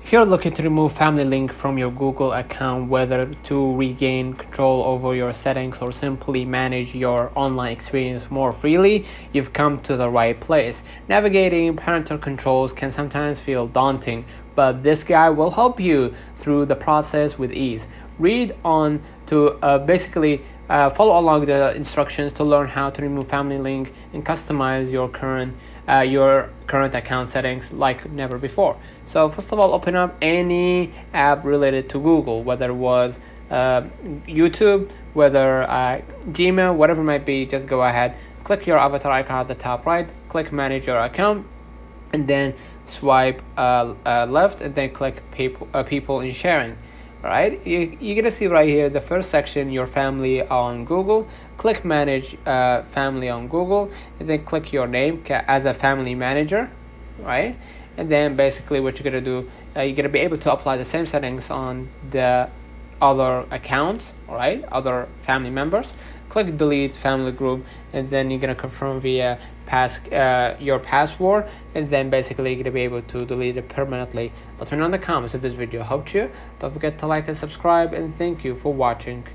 If you're looking to remove family link from your Google account, whether to regain control over your settings or simply manage your online experience more freely, you've come to the right place. Navigating parental controls can sometimes feel daunting, but this guide will help you through the process with ease. Read on to follow along the instructions to learn how to remove family link and customize your current account settings like never before. So first of all, open up any app related to Google, whether it was YouTube, whether Gmail, whatever it might be. Just go ahead, click your avatar icon at the top right, click manage your account, and then swipe left, and then click people and sharing. All right, you're gonna see right here the first section, your family on Google. Click manage family on Google, and then click your name as a family manager, right? And then basically what you're gonna do, you're gonna be able to apply the same settings on the other accounts, all right, other family members. Click delete family group, and then you're gonna confirm via your password, and then basically you're gonna be able to delete it permanently. Let me know in the comments if this video helped you. Don't forget to like and subscribe, and thank you for watching.